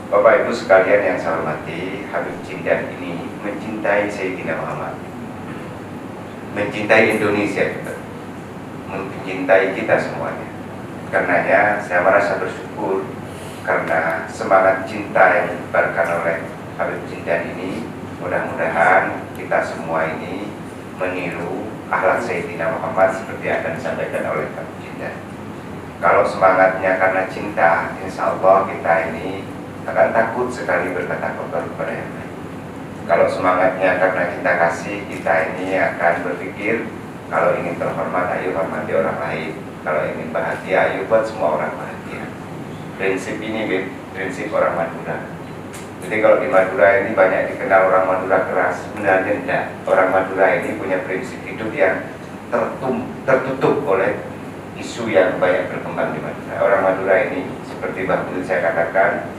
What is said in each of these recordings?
Bapak Ibu sekalian yang saya hormati, Habib Jindan ini mencintai Sayyidina Muhammad, mencintai Indonesia juga, mencintai kita semuanya. Karenanya saya merasa bersyukur karena semangat cinta yang disebarkan oleh Habib Jindan ini, mudah-mudahan kita semua ini meniru akhlak Sayyidina Muhammad seperti yang akan disampaikan oleh Habib Jindan. Kalau semangatnya karena cinta, insya Allah kita ini akan takut sekali berkata kotor kepada yang lain. Kalau semangatnya karena cinta kasih, kita ini akan berpikir kalau ingin terhormat, ayo hormati orang lain. Kalau ingin bahagia, ayo buat semua orang bahagia. Prinsip ini prinsip orang Madura. Jadi kalau di Madura ini banyak dikenal orang Madura keras, sebenarnya tidak. Orang Madura ini punya prinsip hidup yang tertutup oleh isu yang banyak berkembang di Madura. Orang Madura ini seperti Mbak Budi saya katakan,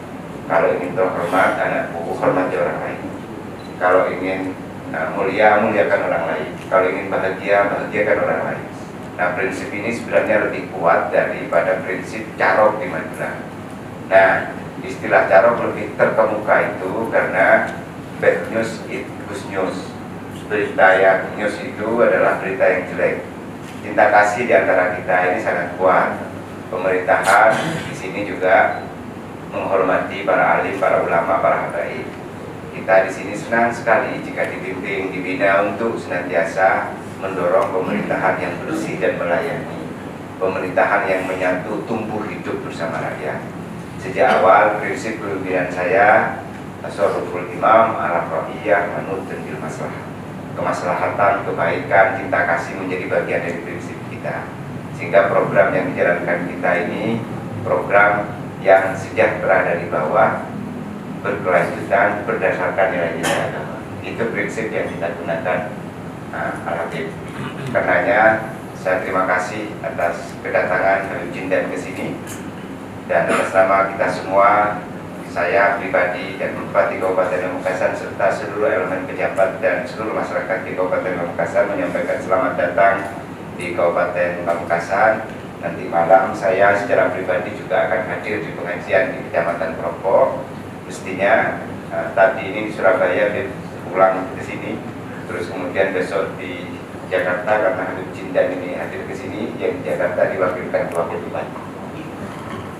kalau ingin terhormat, anakku hormati orang lain. Kalau ingin mulia, muliakan orang lain. Kalau ingin bahagia, bahagiakan orang lain. Nah, prinsip ini sebenarnya lebih kuat daripada prinsip carok di Madura. Nah, istilah carok lebih terkemuka itu karena bad news is good news. Berita yang news itu adalah berita yang jelek. Cinta kasih di antara kita ini sangat kuat. Pemerintahan di sini juga menghormati para alim, para ulama, para habaib. Kita di sini senang sekali jika dibimbing, dibina untuk senantiasa mendorong pemerintahan yang bersih dan melayani, pemerintahan yang menyatu, tumbuh hidup bersama rakyat. Sejak awal prinsip kepemimpinan saya, tasarruful imam ala ra'iyah manut dan bil maslahah. Kemaslahatan, kebaikan, cinta kasih menjadi bagian dari prinsip kita. Sehingga program yang dijalankan kita ini program yang sejahtera dari bawah, berkelanjutan berdasarkan nilai-nilai agama. Itu prinsip yang kita gunakan Al-Habib. Karenanya saya terima kasih atas kedatangan Habib Jindan ke sini, dan atas nama kita semua, saya pribadi dan Bupati Kabupaten Pamekasan serta seluruh elemen pejabat dan seluruh masyarakat di Kabupaten Pamekasan menyampaikan selamat datang di Kabupaten Pamekasan. Nanti malam saya secara pribadi juga akan hadir di pengajian di Kecamatan Propo. Mestinya tadi ini di Surabaya pulang ke sini, terus kemudian besok di Jakarta karena Habib Jindan ini hadir ke sini, yang di Jakarta diwakilkan wakil bupati.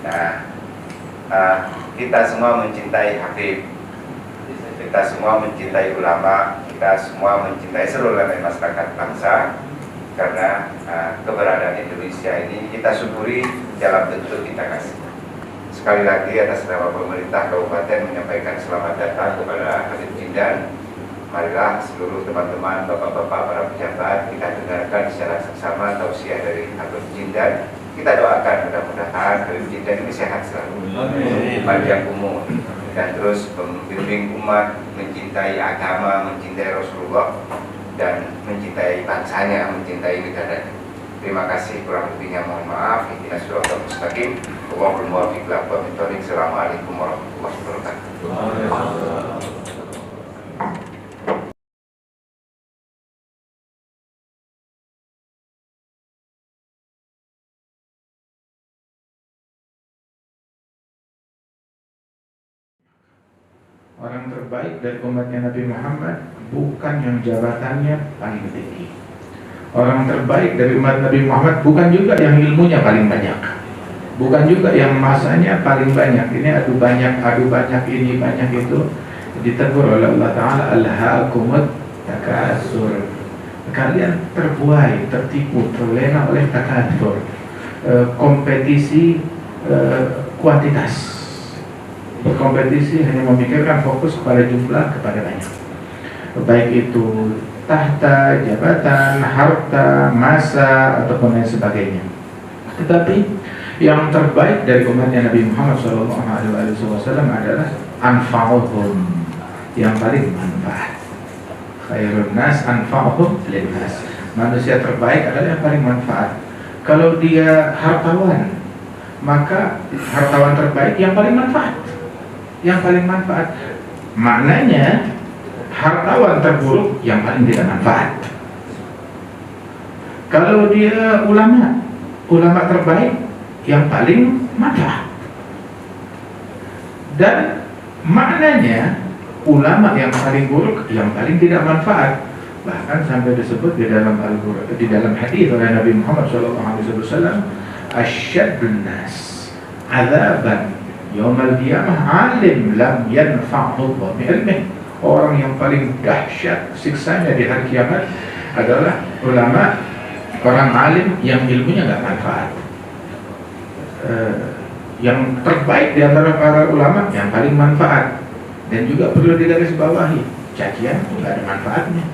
Nah, kita semua mencintai Habib, kita semua mencintai ulama, kita semua mencintai seluruh elemen masyarakat bangsa. Karena keberadaan Indonesia ini kita syukuri dalam bentuk cinta kasih. Sekali lagi atas nama pemerintah kabupaten menyampaikan selamat datang kepada Habib Jindan. Marilah seluruh teman-teman, bapak-bapak, para pejabat, kita dengarkan secara seksama tausiah dari Habib Jindan. Kita doakan mudah-mudahan Habib Jindan ini sehat selalu, panjang umur, dan terus membimbing umat mencintai agama, mencintai Rasulullah, dan mencintai bangsanya, mencintai negaranya. Terima kasih, kurang lebihnya mohon maaf. Ihdinas siratal mustaqim. Wallahul muwaffiq ila aqwamit thoriq. Assalamualaikum warahmatullahi wabarakatuh. Orang terbaik dari umatnya Nabi Muhammad bukan yang jabatannya paling tinggi. Orang terbaik dari umat Nabi Muhammad bukan juga yang ilmunya paling banyak, bukan juga yang masanya paling banyak. Ini adu banyak ini, banyak itu. Ditegur oleh Allah Ta'ala, alhaakumut takasur. Kalian terbuai, tertipu, terlena oleh takatsur, kompetisi kuantitas. Berkompetisi hanya memikirkan fokus kepada jumlah, kepada banyak, baik itu tahta, jabatan, harta, masa, ataupun lain sebagainya. Tetapi Yang terbaik dari umatnya Nabi Muhammad SAW adalah anfa'uhum, yang paling manfaat. Khairun nas anfa'uhum linnas. Manusia terbaik adalah yang paling manfaat. Kalau dia hartawan, maka hartawan terbaik yang paling manfaat. Yang paling manfaat. Maknanya hartawan terburuk yang paling tidak manfaat. Kalau dia ulama terbaik yang paling manfaat. Dan maknanya ulama yang paling buruk yang paling tidak manfaat. Bahkan sampai disebut di dalam hadis oleh Nabi Muhammad SAW, asyaddun nas azaban yaumal qiyamah alim lam yanfa'hu bi'ilmih. Orang yang paling dahsyat siksanya di hari kiamat adalah ulama, orang alim yang ilmunya nggak manfaat. Yang terbaik di antara para ulama yang paling manfaat. Dan juga perlu digarisbawahi, cacian nggak ada manfaatnya,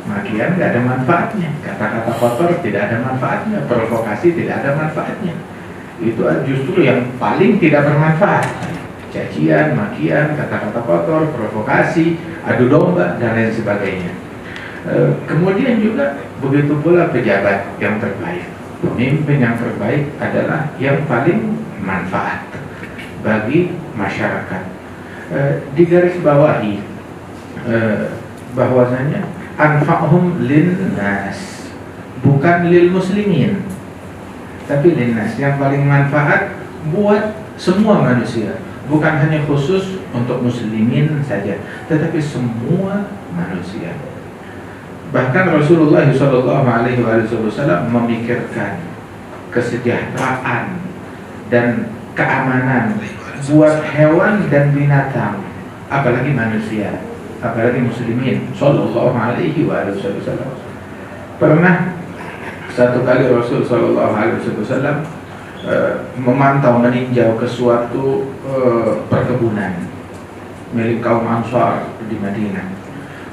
makian nggak ada manfaatnya, kata-kata kotor tidak ada manfaatnya, provokasi tidak ada manfaatnya. Itu justru yang paling tidak bermanfaat. Cacian, makian, kata-kata kotor, provokasi, adu domba, dan lain sebagainya. Kemudian juga begitu pula pejabat yang terbaik. Pemimpin yang terbaik adalah yang paling manfaat bagi masyarakat. Digarisbawahi bahwasanya anfa'hum linnas, bukan lil muslimin, tapi linnas, yang paling manfaat buat semua manusia, bukan hanya khusus untuk muslimin saja, tetapi semua manusia. Bahkan Rasulullah SAW memikirkan kesejahteraan dan keamanan buat hewan dan binatang, apalagi manusia, apalagi muslimin. Sallallahu alaihi wasallam. Pernah satu kali Rasul sallallahu alaihi wasallam memantau, meninjau ke suatu perkebunan milik kaum Ansar di Madinah.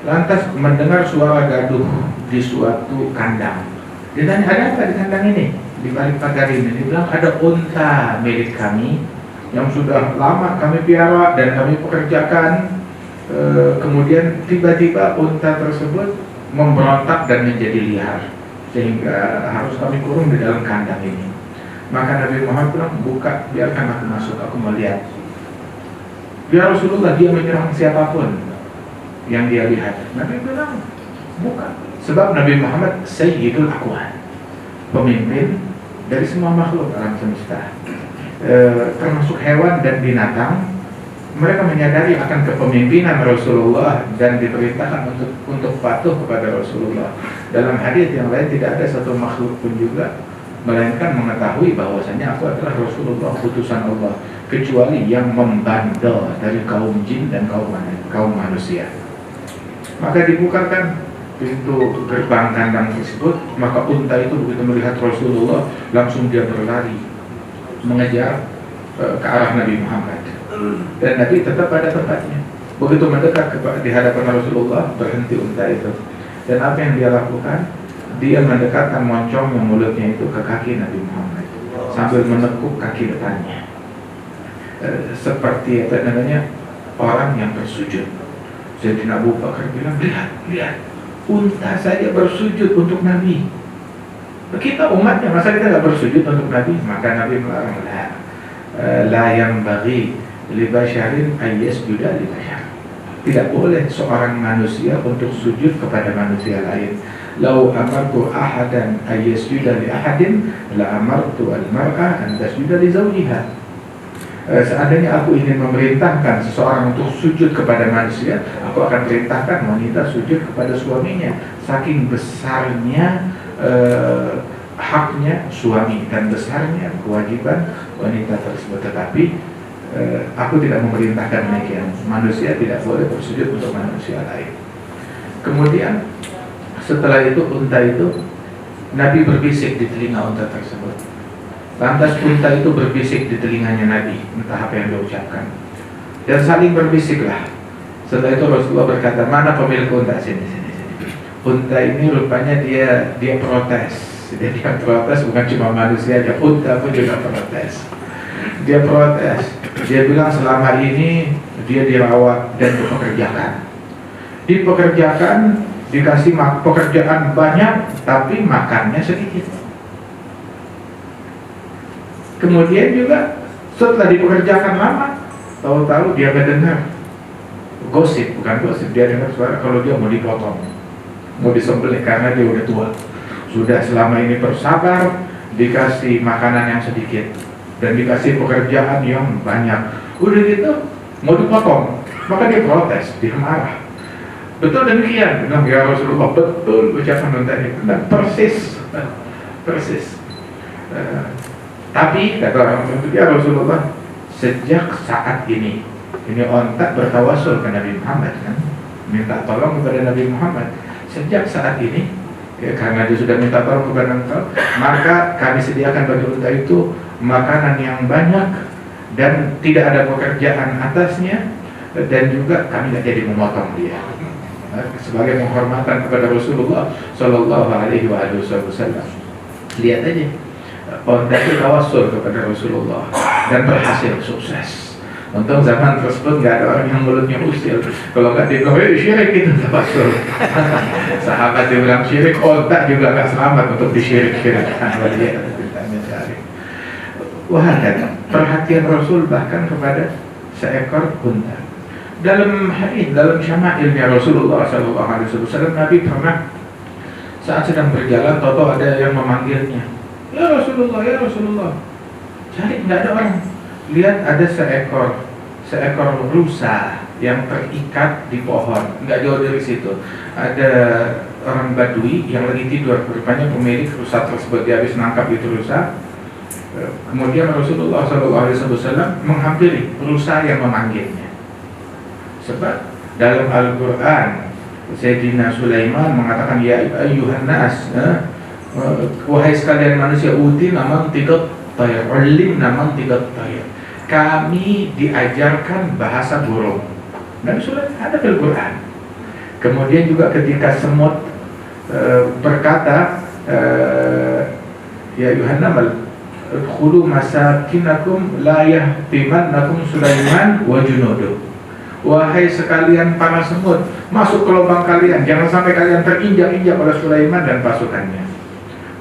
Lantas mendengar suara gaduh di suatu kandang. Ditanya, ada apa di kandang ini? Di balik pagar ini. Dibilang, ada unta milik kami yang sudah lama kami piara dan kami pekerjakan. Kemudian tiba-tiba unta tersebut memberontak dan menjadi liar, sehingga harus kami kurung di dalam kandang ini. Maka Nabi Muhammad bilang, buka, biarkan aku masuk, aku melihat. Ya Rasulullah, dia menyerang siapapun yang dia lihat. Nabi bilang, buka. Sebab Nabi Muhammad Sayyidul Aqwan, pemimpin dari semua makhluk alam semesta, termasuk hewan dan binatang. Mereka menyadari akan kepemimpinan Rasulullah dan diperintahkan untuk patuh kepada Rasulullah. Dalam hadis yang lain, tidak ada satu makhluk pun juga melainkan mengetahui bahwasanya aku adalah Rasulullah, utusan Allah, kecuali yang membandel dari kaum jin dan kaum manusia. Maka dibukakan pintu gerbang kandang tersebut, maka unta itu begitu melihat Rasulullah, langsung dia berlari mengejar ke arah Nabi Muhammad. Dan Nabi tetap pada tempatnya. Begitu mendekat di hadapan Rasulullah, berhenti unta itu. Dan apa yang dia lakukan? Dia mendekatkan moncong yang mulutnya itu ke kaki Nabi Muhammad sambil menekuk kaki depannya, seperti apa namanya, orang yang bersujud. Jadi Abu Bakar bilang, lihat, unta saja bersujud untuk Nabi. Kita umatnya, masa kita nggak bersujud untuk Nabi? Maka Nabi melarang, la yang bagi libasyarin ayyasjuda libasyar. Tidak boleh seorang manusia untuk sujud kepada manusia lain. Lau amartu ahadan ayyasjuda li ahadin la amartu al-mar'a an tasjuda li zawjiha. Seandainya aku ingin memerintahkan seseorang untuk sujud kepada manusia, aku akan perintahkan wanita sujud kepada suaminya. Saking besarnya haknya suami dan besarnya kewajiban wanita tersebut. Tetapi aku tidak memerintahkan demikian. Manusia tidak boleh bersujud untuk manusia lain. Kemudian setelah itu unta itu, Nabi berbisik di telinga unta tersebut. Lantas unta itu berbisik di telinganya Nabi, entah apa yang diucapkan. Dan saling berbisiklah. Setelah itu Rasulullah berkata, mana pemilik unta? Sini. Unta ini rupanya dia protes. Jadi yang protes bukan cuma manusia, dia unta pun juga protes. Dia protes. Dia bilang selama ini dia dirawat dan dipekerjakan. Dipekerjakan, dikasih pekerjaan banyak, tapi makannya sedikit. Kemudian juga setelah dipekerjakan lama, tahu-tahu dia mendengar gosip, bukan gosip, dia dengar suara kalau dia mau dipotong, mau disembelih karena dia udah tua. Sudah selama ini bersabar, dikasih makanan yang sedikit dan dikasih pekerjaan yang banyak. Udah gitu mau dipotong, maka dia protes, dia marah. Betul demikian, bilang ya Rasulullah, betul ucapan unta ini, benar, persis. Tapi kata orang itu, ya Rasulullah, sejak saat ini onta bertawasul ke Nabi Muhammad kan, minta tolong kepada Nabi Muhammad. Sejak saat ini, ya, karena dia sudah minta tolong kepada engkau, maka kami sediakan bagi unta itu makanan yang banyak dan tidak ada pekerjaan atasnya, dan juga kami tidak jadi memotong dia. Sebagai penghormatan kepada Rasulullah Shallallahu Alaihi Wasallam. Lihat aja, onta itu tawasul kepada Rasulullah dan berhasil, sukses. Untung zaman tersebut nggak ada orang yang mulutnya usil. Kalau nggak dibilang syirik itu tawasul. Sahabat dia bilang syirik, onta juga nggak selamat untuk disyirik-syirikkan. Wah, kan perhatian Rasul bahkan kepada seekor unta. Dalam hadis, dalam syama'ilnya Rasulullah SAW, Nabi pernah saat sedang berjalan, tahu ada yang memanggilnya, ya Rasulullah, ya Rasulullah. Cari, nggak ada orang. Lihat ada seekor rusa yang terikat di pohon, nggak jauh dari situ. Ada orang Badui yang lagi tidur, rupanya pemilik rusa tersebut, dia habis nangkap itu rusa. Kemudian Rasulullah SAW menghampiri rusa yang memanggilnya. Sebab dalam Al-Quran Sayyidina Sulaiman mengatakan, ya ayyuhan nas, wahai sekalian manusia, uti naman tigat tayar, ulim naman tigat tayar, kami diajarkan bahasa burung. Nabi Sulaiman ada di Al-Quran. Kemudian juga ketika semut berkata, ya ayyuhan namal khulu masakinakum la yahtimannakum Sulaiman wa junuduh. Wahai sekalian para semut, masuk ke lubang kalian, jangan sampai kalian terinjak-injak oleh Sulaiman dan pasukannya.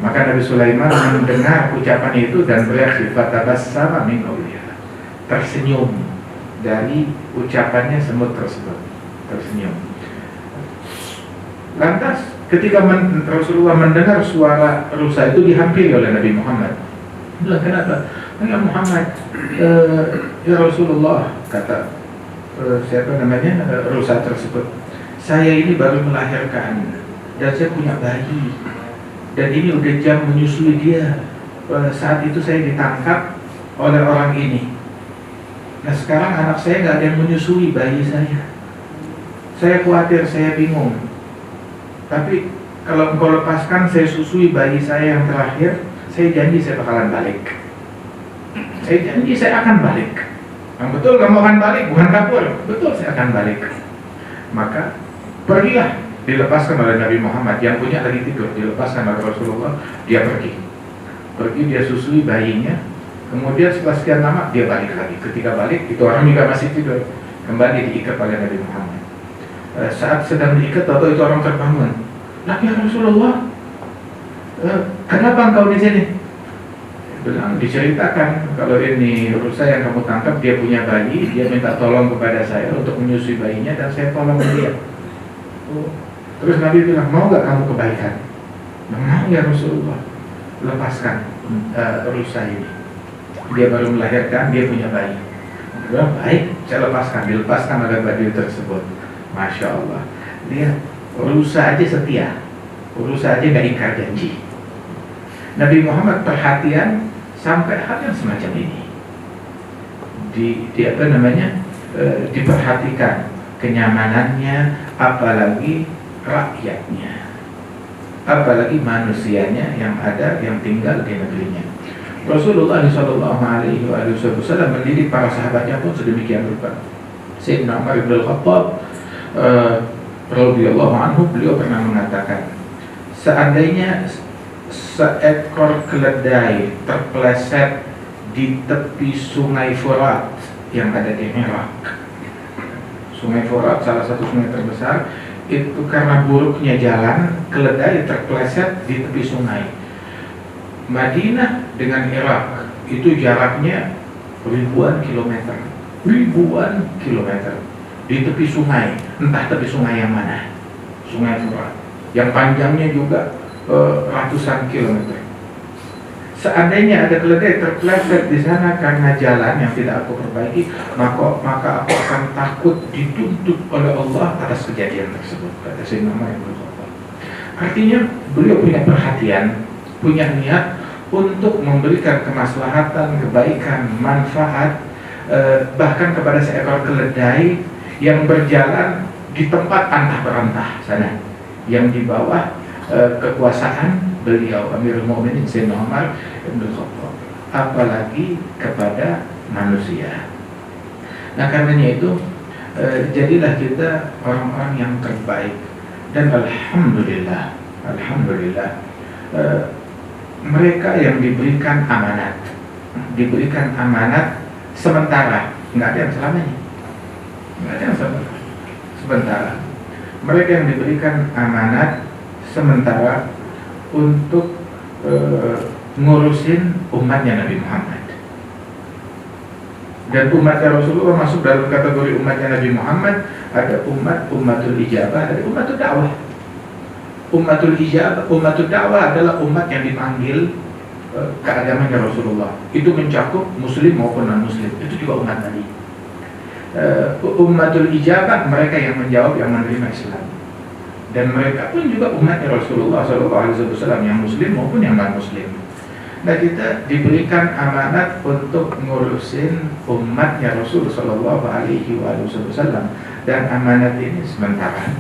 Maka Nabi Sulaiman mendengar ucapan itu dan bereaksi, fatabassama min qawliha, tersenyum dari ucapannya semut tersebut, tersenyum. Lantas ketika Rasulullah mendengar suara rusa itu dihampiri oleh Nabi Muhammad. Bilang, kenapa? Ya Muhammad, ya Rasulullah, kata siapa namanya rusa tersebut, saya ini baru melahirkan dan saya punya bayi dan ini udah jam menyusui dia. Saat itu saya ditangkap oleh orang ini. Nah sekarang anak saya nggak ada yang menyusui bayi saya. Saya khawatir, saya bingung. Tapi kalau engkau lepaskan saya susui bayi saya yang terakhir, saya janji saya bakalan balik. Saya janji saya akan balik. Yang betul kamu akan balik, bukan kabur. Betul saya akan balik. Maka pergilah, dilepaskan oleh Nabi Muhammad. Yang punya lagi tidur, dilepaskan oleh Rasulullah. Dia pergi, dia susui bayinya. Kemudian setelah sekian lama dia balik lagi. Ketika balik itu orang juga masih tidur, kembali diikat oleh Nabi Muhammad. Saat sedang diikat, tahu itu orang terbangun. Nabi Rasulullah, kenapa engkau di sini? Bilang, diceritakan kalau ini rusa yang kamu tangkap, dia punya bayi, dia minta tolong kepada saya untuk menyusui bayinya dan saya tolong dia. Terus Nabi bilang, mau gak kamu kebaikan? Mau ya Rasulullah, lepaskan rusa ini. Dia baru melahirkan, dia punya bayi. Bilang, baik, saya lepaskan. Dilepaskan oleh bayi tersebut. Masya Allah. Lihat, rusa aja setia, rusa aja gak ingkar janji. Nabi Muhammad perhatian sampai hal yang semacam ini. Diperhatikan kenyamanannya, apalagi rakyatnya, apalagi manusianya yang ada, yang tinggal di negerinya. Rasulullah SAW mendidik para sahabatnya pun sedemikian rupa. Sayyidina Umar bin Khattab radhiyallahu anhu, beliau pernah mengatakan, seandainya seekor keledai terpeleset di tepi sungai Furat yang ada di Irak. Sungai Furat salah satu sungai terbesar. Itu karena buruknya jalan, keledai terpeleset di tepi sungai. Madinah dengan Irak itu jaraknya ribuan kilometer di tepi sungai, entah tepi sungai yang mana, sungai Furat, yang panjangnya juga ratusan kilometer. Seandainya ada keledai terpeleset di sana karena jalan yang tidak aku perbaiki, maka aku akan takut dituntut oleh Allah atas kejadian tersebut, kata Sayyidina Umar bin Khattab. Artinya beliau punya perhatian, punya niat untuk memberikan kemaslahatan, kebaikan, manfaat, bahkan kepada seekor keledai yang berjalan di tempat antah berantah sana, yang di bawah kekuasaan beliau Amirul Mukminin Sayyidina Umar bin Khattab, apalagi kepada manusia. Nah, karenanya itu jadilah kita orang-orang yang terbaik, dan alhamdulillah mereka yang diberikan amanat sementara, nggak ada yang selamanya, sementara. Mereka yang diberikan amanat sementara untuk ngurusin umatnya Nabi Muhammad. Dan umatnya Rasulullah masuk dalam kategori umatnya Nabi Muhammad. Ada umatul ijabah, ada umatul dakwah. Umatul ijabah, umatul dakwah adalah umat yang dipanggil ke agamanya Rasulullah. Itu mencakup muslim maupun non muslim. Itu juga umat Nabi. Umatul ijabah, mereka yang menjawab, yang menerima Islam. Dan mereka pun juga umatnya Rasulullah SAW, yang muslim maupun yang non muslim. Nah, kita diberikan amanat untuk ngurusin umatnya Rasulullah SAW, dan amanat ini sementara.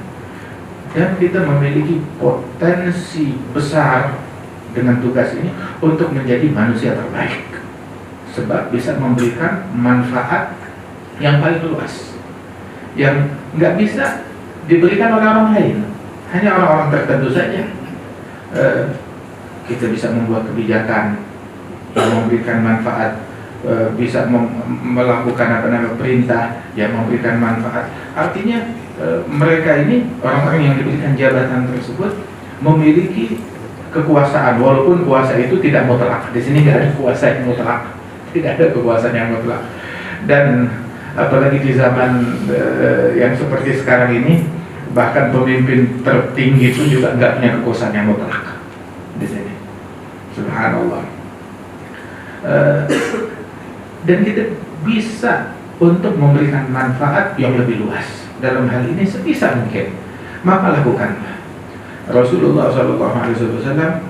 Dan kita memiliki potensi besar dengan tugas ini untuk menjadi manusia terbaik, sebab bisa memberikan manfaat yang paling luas, yang nggak bisa diberikan oleh orang lain, hanya orang-orang tertentu saja. Kita bisa membuat kebijakan yang memberikan manfaat, bisa melakukan perintah yang memberikan manfaat. Artinya mereka ini, orang-orang yang diberikan jabatan tersebut, memiliki kekuasaan, walaupun kuasa itu tidak mutlak. Di sini tidak ada kuasa yang mutlak, tidak ada kekuasaan yang mutlak. Dan apalagi di zaman yang seperti sekarang ini, bahkan pemimpin tertinggi itu juga nggak punya kekuasaan yang mutlak di sini. Subhanallah. Dan kita bisa untuk memberikan manfaat yang lebih luas dalam hal ini sebisa mungkin, maka lakukanlah. Rasulullah SAW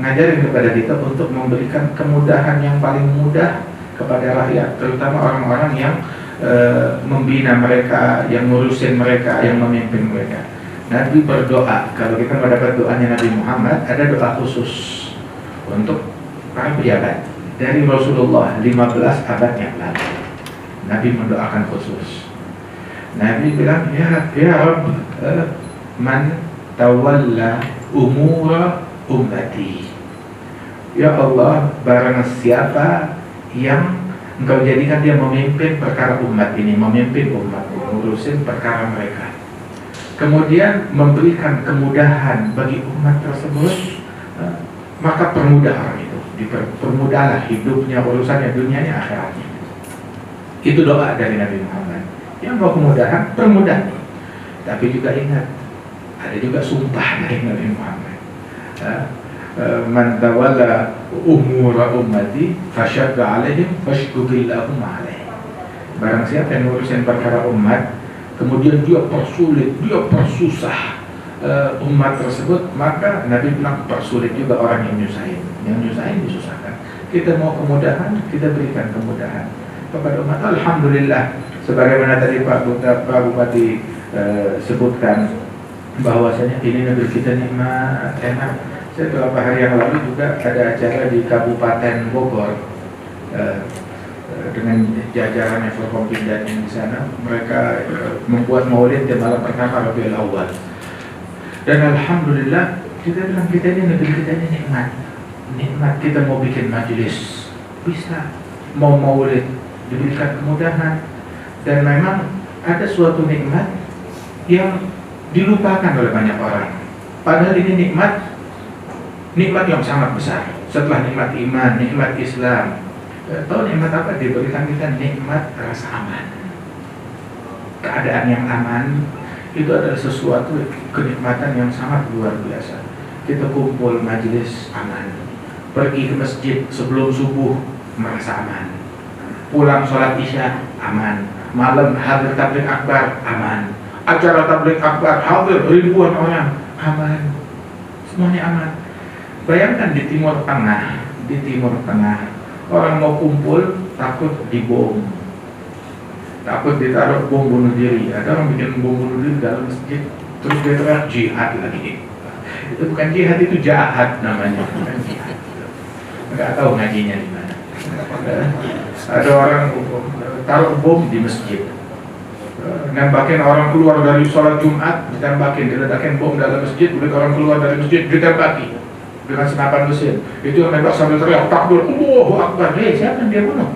ngajarin kepada kita untuk memberikan kemudahan yang paling mudah kepada rakyat, terutama orang-orang yang membina mereka, yang ngurusin mereka, yang memimpin mereka. Nabi berdoa, kalau kita mendapat doanya Nabi Muhammad, ada doa khusus untuk para pejabat dari Rasulullah 15 abad yang lalu. Nabi mendoakan khusus. Nabi bilang, ya Rabb, man tawalla umura ummati. Ya Allah, barang siapa yang Engkau jadikan dia memimpin perkara umat ini, memimpin umat, ngurusin perkara mereka, kemudian memberikan kemudahan bagi umat tersebut, maka permudah orang itu, dipermudahlah hidupnya, urusannya, dunianya, akhiratnya. Itu doa dari Nabi Muhammad. Yang mau kemudahan, permudah. Tapi juga ingat, ada juga sumpah dari Nabi Muhammad. Man tawalla umura ummati fasyadda alaihim fashdudillahum alaih. Barang siapa yang ngurusin perkara umat, kemudian dia persulit, dia persusah umat tersebut, maka Nabi bilang persulit juga orang yang nyusahin disusahkan. Kita mau kemudahan, kita berikan kemudahan kepada umat. Alhamdulillah, sebagaimana tadi Pak Bupati sebutkan, bahwasanya ini negeri kita nikmat, enak. Saya beberapa hari yang lalu juga ada acara di Kabupaten Bogor dengan jajaran Forkompinda yang di sana. Mereka membuat maulid di malam pertama Rabiul Awal. Dan alhamdulillah, kita bilang kita ini negeri kita ini nikmat. nikmat kita mau bikin majelis, bisa. Mau maulid, diberikan kemudahan. Dan memang ada suatu nikmat yang dilupakan oleh banyak orang. Padahal ini nikmat yang sangat besar. Setelah nikmat iman, nikmat Islam, tahu nikmat apa? Diberikan kita nikmat rasa aman. Keadaan yang aman itu adalah sesuatu kenikmatan yang sangat luar biasa. Kita kumpul majelis aman, pergi ke masjid sebelum subuh merasa aman, pulang sholat isya aman, malam hadir tabligh akbar aman, acara tabligh akbar hadir ribuan orang aman, semuanya aman. Bayangkan di Timur Tengah orang mau kumpul takut dibom, takut ditaruh bom bunuh diri. Ada orang bikin bom bunuh diri dalam masjid, terus dia teriak jihad lagi. Itu bukan jihad, itu jahat namanya, bukan jihad. Nggak tahu ngajinya di mana. Ada orang taruh bom di masjid, nembakin orang keluar dari sholat Jumat, ditembakin, diledakin bom dalam masjid, begitu orang keluar dari masjid ditembaki dengan senapan mesin. Itu yang nembak sambil teriak takbir, Allahu Akbar. Siapa yang dia bunuh?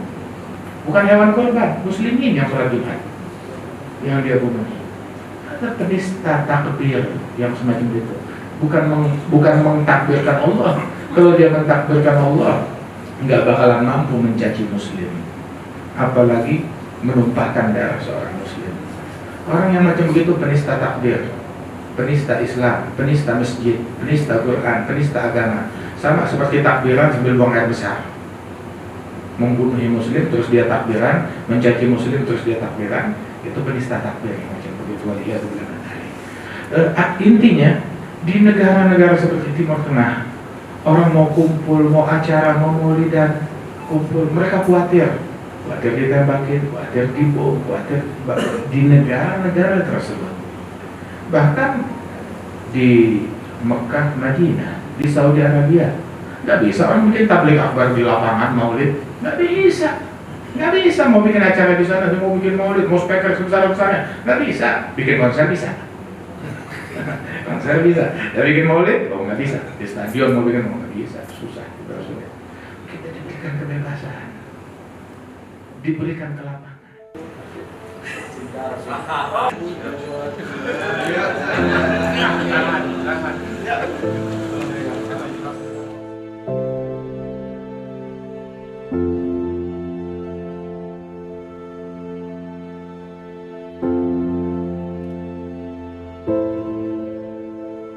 Bukan hewan korban, muslimin yang sholat Jumat yang dia bunuh. Ada penista takbir yang semacam itu. Bukan mengtakbirkan Allah. Kalau dia mentakbirkan Allah, nggak bakalan mampu mencaci muslim, apalagi menumpahkan darah seorang muslim. Orang yang macam begitu penista takbir, penista Islam, penista masjid, penista Quran, penista agama. Sama seperti takbiran sambil buang air besar, membunuhi muslim terus dia takbiran, mencaci muslim terus dia takbiran. Itu penista takbir macam begitu. Intinya di negara-negara seperti Timur Tengah, orang mau kumpul, mau acara, mau maulidan, kumpul, mereka khawatir ditembakin, khawatir dibom, khawatir di negara-negara tersebut. Bahkan di Mekah, Madinah, di Saudi Arabia, nggak bisa orang bikin tabligh akbar di lapangan maulid, nggak bisa mau bikin acara di sana, mau bikin maulid, mau speaker sebesar-besarnya, nggak bisa. Bikin konser bisa, konser bisa. Ya bikin maulid, nggak bisa. Di stadion mau bikin, nggak bisa, susah. Kita diberikan kebebasan, diberikan kelapangan.